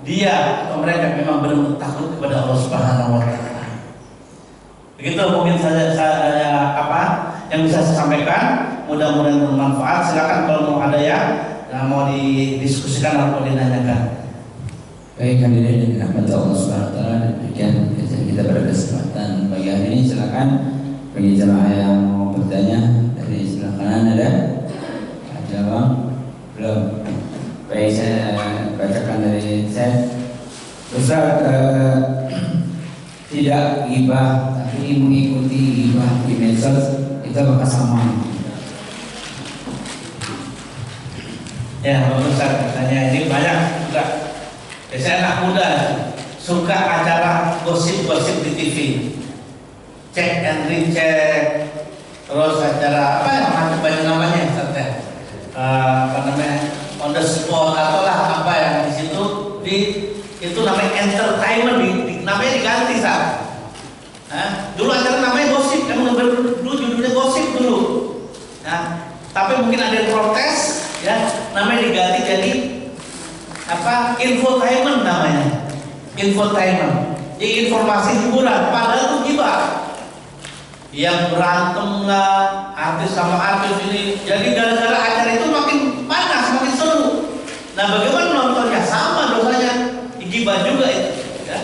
dia atau mereka memang benar-benar takut kepada Allah Subhanahu wa taala. Begitu mungkin saya apa yang bisa saya sampaikan. mudah-mudahan bermanfaat. Silakan kalau mau ada yang mau didiskusikan atau dinanyakan. Baik, hadirin yang dirahmati Allah Subhanahu wa taala, demikian kita pada kesempatan pagi hari ini. Silakan bagi jemaah yang mau bertanya dari sebelah kanan ada Bang? Belum. Baik, saya bacakan dari saya. Ustaz, tidak ghibah tapi mengikuti ghibah di medsos itu bakal sama. Ya, bagus Ustaz, tanya ini banyak juga. Biasanya anak muda suka acara gosip-gosip di TV, cek and recheck, terus acara apa yang banyak namanya, Ustaz ya? Apa namanya, on the spot atau lah apa yang di situ itu namanya entertainment, namanya diganti Ustaz. Dulu acara namanya gosip, kamu dulu judulnya gosip dulu. Nah, tapi mungkin ada yang protes, ya, namanya diganti jadi apa? Infotainment namanya. Infotainment. Jadi informasi hiburan, padahal itu gibah. Yang berantem lah, artis sama artis ini. Jadi gara-gara acara itu makin panas, makin seru. Nah, bagaimana nontonnya? Sama dosanya. Gibah juga itu. Ya.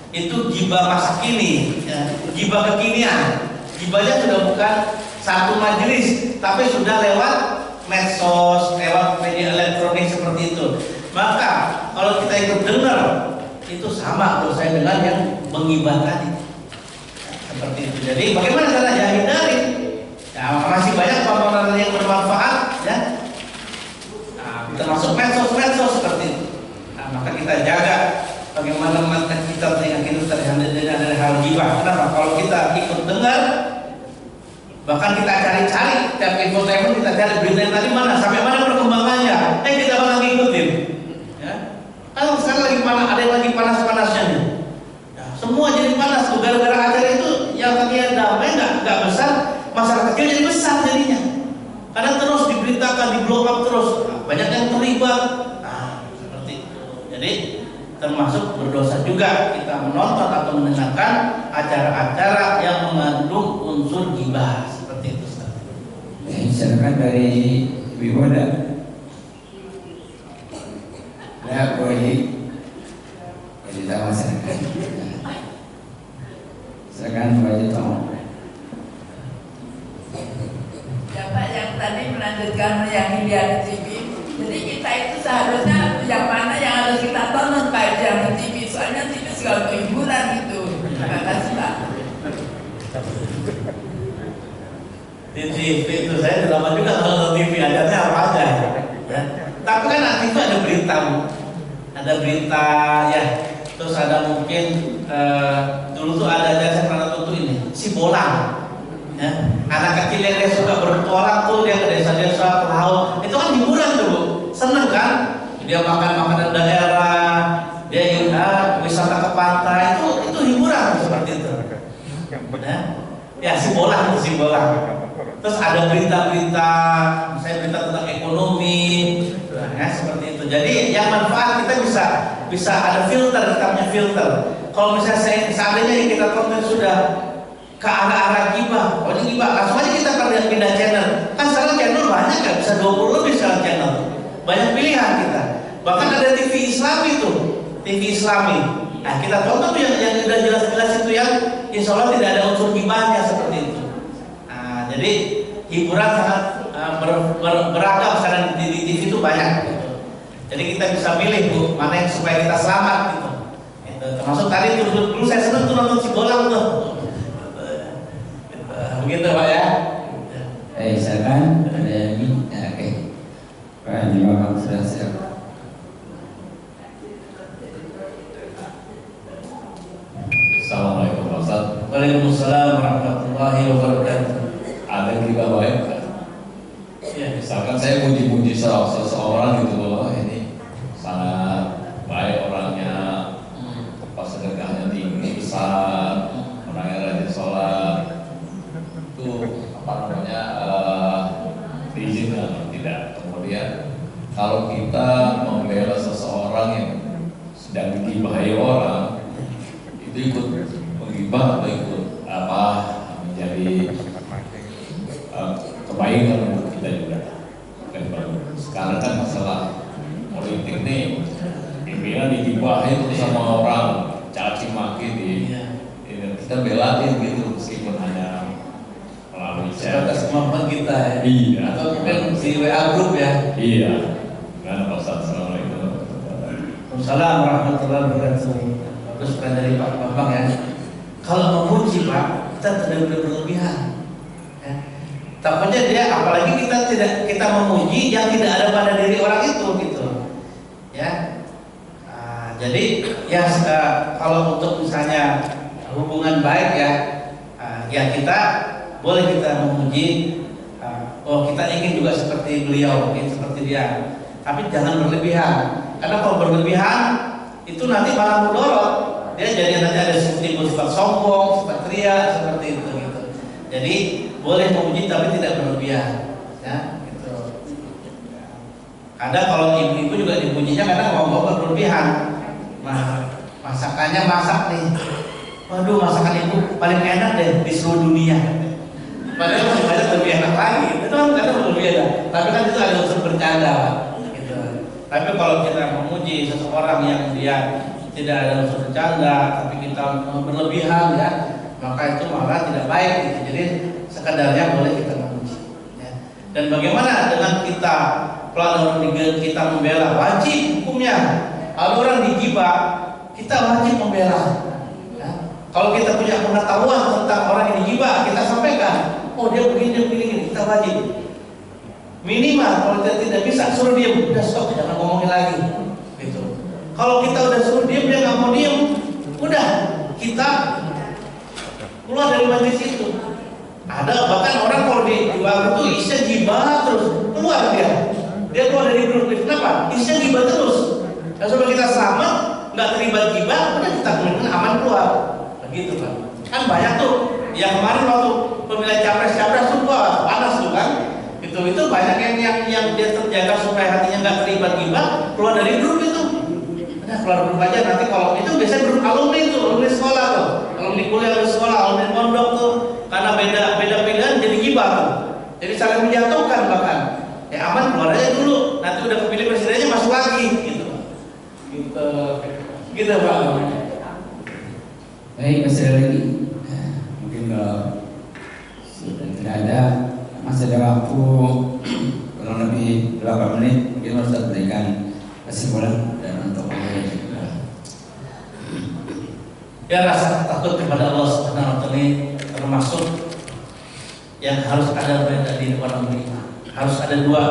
Itu gibah masa kini, ya. Gibah kekinian. Gibahnya sudah bukan satu majelis, tapi sudah lewat medsos, lewat media elektronik seperti itu. Maka kalau kita ikut dengar, itu sama dosanya dengan yang menggibah tadi. Seperti itu. Jadi bagaimana caranya hindari? Ya, masih banyak tontonan yang bermanfaat, ya. Nah, termasuk medsos seperti itu. Nah, maka kita jaga bagaimana mata kita dengan kita terhindar dari hal gibah. Kenapa? Kalau kita ikut dengar, bahkan kita cari-cari tiap infotainment, kita cari berita yang tadi mana, sampai mana perkembangannya. Kita bakal ngikutin. Ya. Kalau sekarang lagi panas, ada yang lagi panas-panasnya nih. Ya, semua jadi panas tuh gara-gara acara itu. Yang tadinya damai nggak besar, masalah kecil jadi besar jadinya. Karena terus diberitakan, di blow up terus. Nah, banyak yang terlibat. Nah, seperti itu. Jadi termasuk berdosa juga kita menonton atau mendengarkan acara-acara yang mengandung unsur ghibah seperti itu. Silakan dari Ibu ada. Ya, boleh. Jadi tahu silakan. Silakan Mbak Jito. Ya Pak, yang tadi melanjutkan yang dilihat di TV. Jadi kita itu seharusnya yang mana yang harus kita tonton Pak yang di TV. Soalnya TV segala hiburan gitu. Terima kasih Pak. Di TV itu saya sudah lama juga kalau TV acaranya apa aja. Ya. Tapi kan nanti itu ada berita, ada berita ya. Terus ada mungkin dulu tuh ada saya pernah tonton ini si bolang. Ya. Anak kecil yang dia suka berpetualang tuh dia ke desa-desa, ke laut. Itu kan hiburan tuh, seneng kan? Dia makan makanan daerah, dia wisata ke pantai itu hiburan seperti itu. Ya si bolang itu si bolang. Terus ada berita-berita, misalnya berita tentang ekonomi, ya seperti itu. Jadi yang manfaat kita bisa ada filter, kita punya filter. Kalau misalnya seandainya kita tonton sudah ke arah-arah gibah, oh ini gibah, langsung aja kita pindah channel. Kan sekarang channel banyak kan, bisa 20 lebih sekarang channel. Banyak pilihan kita. Bahkan ada TV Islami tuh, TV Islami. Nah kita tonton tuh yang udah jelas-jelas itu yang insya Allah tidak ada unsur gibahnya seperti itu. Nah jadi hiburan sangat beragam sekarang di TV itu banyak. Gitu. Jadi kita bisa milih Bu, mana yang supaya kita selamat gitu. Termasuk tadi dulu saya senang tuh nonton si bolang tuh. Begitu Pak ya. Silakan ada lagi. Ya, oke. Pak Imam sudah siap. Assalamualaikum Ustaz. Waalaikumsalam warahmatullahi wabarakatuh. Ada kita baik kan? Ya, misalkan saya muji-muji seseorang gitu loh, ini sangat baik orangnya, pas sedekahnya tinggi besar, orangnya rajin sholat, itu apa namanya diizinkan atau tidak. Kemudian kalau kita membela seseorang yang sedang digibahi orang, itu ikut menggibah atau ikut apa menjadi kebaikan untuk kita kita belain gitu meskipun hanya melalui chat. Sebatas kemampuan kita ya. Iya. Atau mungkin di WA group ya. Iya. Kan Pak Ustaz Assalamualaikum. Assalamualaikum warahmatullahi wabarakatuh. Terus dari Pak Bambang ya. Kalau memuji Pak, kita tidak boleh berlebihan. Ya. Takutnya dia, apalagi kita memuji yang tidak ada pada diri orang itu gitu. Ya. Jadi ya kalau untuk misalnya hubungan baik ya, ya kita boleh kita memuji. Oh kita ingin juga seperti beliau, ingin seperti dia. Tapi jangan berlebihan. Karena kalau berlebihan itu nanti malah mudorot. Dia jadi nanti ada timbul sifat sombong, sifat ria seperti itu gitu. Jadi boleh memuji tapi tidak berlebihan. Ya, gitu. Kadang kalau ibu-ibu juga dipujinya kadang ngomong berlebihan. Nah, masakannya masak nih. Waduh, masakan ibu paling enak deh di seluruh dunia. Padahal masih banyak lebih enak lagi. Itu kan kadang berbeda. Tapi kan itu ada unsur bercanda, Pak. Gitu. Tapi kalau kita memuji seseorang yang dia tidak ada unsur bercanda, tapi kita berlebihan ya, maka itu malah tidak baik. Gitu. Jadi sekadarnya boleh kita memuji. Ya. Dan bagaimana dengan kita kalau kita membela, wajib hukumnya. Kalau orang digibah, kita wajib membela. Ya. Kalau kita punya pengetahuan tentang orang yang digibah, kita sampaikan. Oh dia begini, kita wajib. Minimal kalau kita tidak bisa suruh diam, udah stop, jangan ngomongin lagi. Gitu. Kalau kita udah suruh diam dia nggak mau diam, udah kita keluar dari majelis itu. Ada bahkan orang kalau di warung itu isinya gibah terus keluar dia keluar dari grup. Kenapa? Isinya gibah terus. Dan supaya kita selamat, nggak terlibat gibah, udah kita kemudian aman keluar. Begitu Pak. Kan banyak tuh. Yang kemarin waktu pemilihan capres tuh panas tuh kan. Itu banyak yang dia terjaga supaya hatinya nggak terlibat gibah, keluar dari grup itu. Nah keluar grup aja nanti kalau itu biasanya grup alumni tuh, alumni sekolah tuh, alumni kuliah, alumni sekolah, alumni pondok tuh, karena beda pilihan jadi gibah tuh. Jadi saling menjatuhkan bahkan. Ya aman keluar aja dulu, nanti udah kepilih presidennya masuk lagi gitu. Gitu Pak. Baik, masih ada lagi. Mungkin kalau sudah tidak ada, masih ada waktu kurang lebih 8 menit. Mungkin harus berikan kesimpulan dan untuk ya rasa takut kepada Allah Subhanahu wa taala termasuk yang harus ada pada diri orang beriman. Harus ada dua,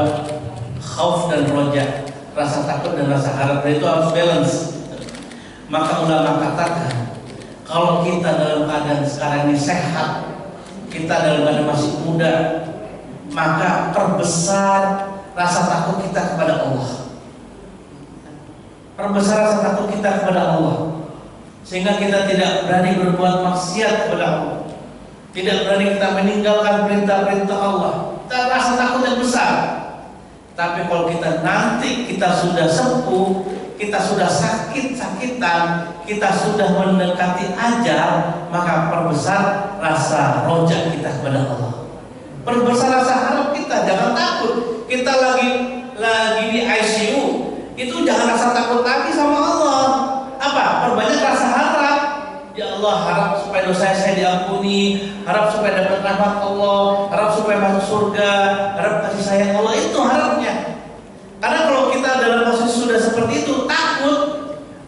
khauf dan roja. Rasa takut dan rasa harap itu harus balance. Maka ulama katakan, kalau kita dalam keadaan sekarang ini sehat, kita dalam keadaan masih muda, maka perbesar rasa takut kita kepada Allah. Perbesar rasa takut kita kepada Allah, sehingga kita tidak berani berbuat maksiat kepada Allah, tidak berani kita meninggalkan perintah-perintah Allah. Kita rasa takut yang besar. Tapi kalau kita nanti kita sudah sepuh, kita sudah sakit-sakitan, kita sudah mendekati ajal, maka perbesar rasa roja kita kepada Allah. Perbesar rasa harap kita, jangan takut. Kita lagi di ICU, itu jangan rasa takut lagi sama Allah. Apa? Perbanyak rasa harap. Ya Allah, harap supaya dosa saya diampuni, harap supaya dapat rahmat Allah, harap supaya masuk surga, harap kasih sayang Allah. Itu harapnya. Karena kalau kita dalam posisi sudah seperti itu, takut,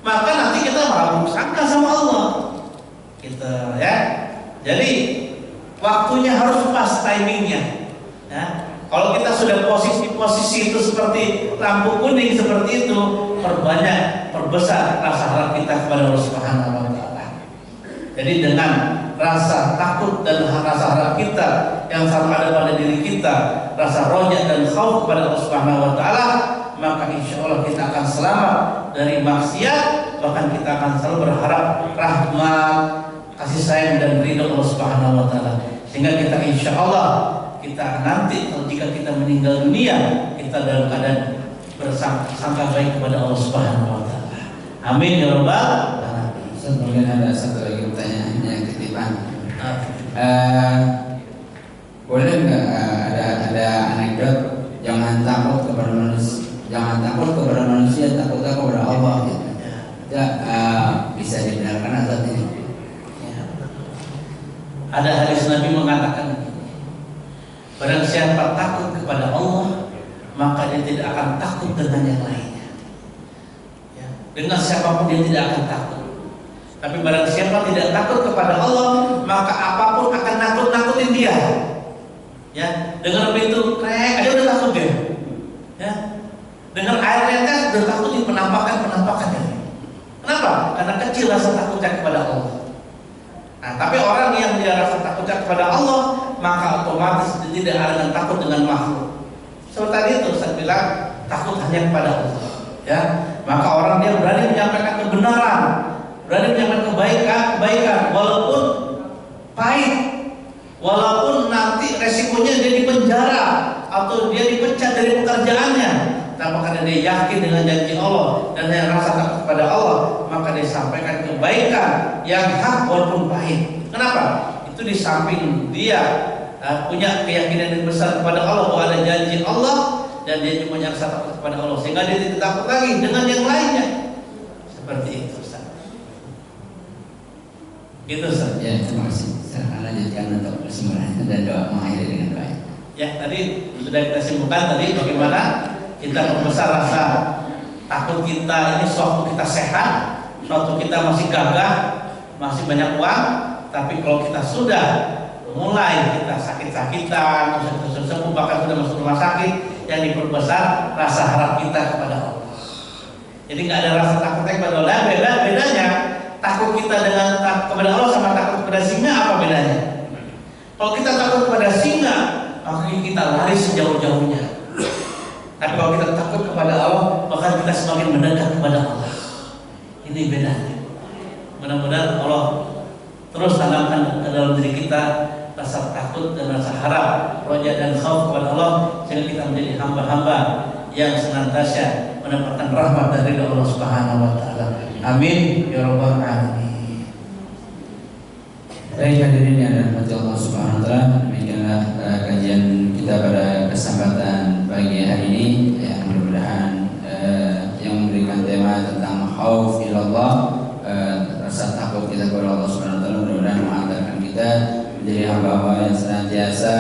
maka nanti kita malah bersangka sama Allah. Gitu ya. Jadi waktunya harus pas timingnya. Ya. Kalau kita sudah posisi itu seperti lampu kuning seperti itu, perbesar rasa harap kita kepada Allah Subhanahu wa taala. Jadi dengan rasa takut dan rasa harap kita yang sama ada pada diri kita, rasa roja dan khauf kepada Allah Subhanahu wa taala, maka insya Allah kita akan selamat dari maksiat, bahkan kita akan selalu berharap rahmat, kasih sayang dan ridho Allah Subhanahu wa taala. Sehingga kita insya Allah kita nanti jika kita meninggal dunia, kita dalam keadaan bersangka baik kepada Allah Subhanahu wa taala. Amin ya rabbal alamin. Mungkin ada satu lagi pertanyaan yang ketipan. Boleh nggak ada anekdot jangan takut kepada manusia, takutlah kepada Allah. Gitu. Ya, bisa dibenarkan atau tidak? Ada hadis Nabi mengatakan, barang siapa takut kepada Allah, maka dia tidak akan takut dengan yang lainnya. Ya, dengan siapapun dia tidak akan takut. Tapi barang siapa tidak takut kepada Allah, maka apapun akan nakut-nakutin dia. Ya, dengar pintu krek aja udah takut dia. Ya, dengar air netes udah takut di penampakan-penampakannya. Kenapa? Karena kecil rasa takutnya kepada Allah. Nah, tapi orang yang dia rasa takutnya kepada Allah, maka otomatis dia tidak ada yang takut dengan makhluk. Seperti tadi itu saya bilang, takut hanya kepada Allah. Ya, maka orang dia berani menyampaikan kebenaran, berani menyampaikan kebaikan, walaupun pahit, walaupun nanti resikonya dia dipenjara atau dia dipecat dari pekerjaannya. Tapi karena dia yakin dengan janji Allah dan dia rasa takut kepada Allah, maka dia sampaikan kebaikan yang hak walaupun pahit. Kenapa? Itu di samping dia punya keyakinan yang besar kepada Allah bahwa ada janji Allah dan dia cuma yang rasa takut kepada Allah, sehingga dia tidak takut lagi dengan yang lainnya. Seperti itu, Ustaz. Gitu, Ustaz. Ya, terima kasih. Saya lanjutkan untuk kesimpulannya dan doa mengakhiri dengan doa. Ya, tadi sudah kita simpulkan tadi bagaimana kita membesar rasa takut kita ini sewaktu kita sehat, sewaktu kita masih gagah, masih banyak uang. Tapi kalau kita sudah mulai kita sakit-sakitan, sudah sembuh, bahkan sudah masuk rumah sakit, yang diperbesar rasa harap kita kepada Allah. Jadi nggak ada rasa takutnya kepada Allah. Bedanya takut kita dengan kepada Allah sama takut kepada singa apa bedanya? Kalau kita takut kepada singa, maka kita lari sejauh-jauhnya. Tapi kalau kita takut kepada Allah, maka kita semakin mendekat kepada Allah. Ini bedanya. Mudah-mudahan Allah terus tanamkan ke dalam diri kita rasa takut dan rasa harap, roja dan khauf kepada Allah, sehingga kita menjadi hamba-hamba yang senantiasa mendapatkan rahmat dari Allah Subhanahu wa taala. Amin ya rabbal alamin. Baik, hadirin yang dirahmati Allah Subhanahu wa taala, demikianlah kajian kita pada kesempatan pagi hari ini yang mudah-mudahan yang memberikan tema tentang khauf ilallah, rasa takut kita kepada Allah Subhanahu wa taala, mudah-mudahan mengantarkan kita menjadi hamba-hamba yang senantiasa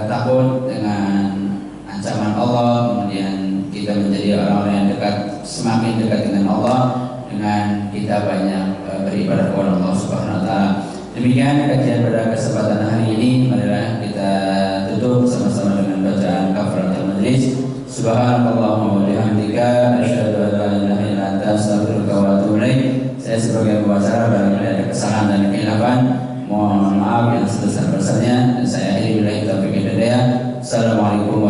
takut dengan ancaman Allah, kemudian kita menjadi orang-orang yang dekat, semakin dekat dengan Allah dengan kita banyak beribadah kepada Allah Subhanahu wa taala. Demikian kajian pada kesempatan hari ini. Marilah kita tutup sama-sama dengan bacaan kafaratul majlis. Subhanallahumma wa bihamdika asyhadu an la ilaha illa anta astaghfiruka wa atubu ilaik. Saya sebagai pembicara barangkali ada kesalahan dan kehilafan, mohon maaf yang sebesar-besarnya, dan saya akhiri billahi taufiq wal hidayah. Assalamualaikum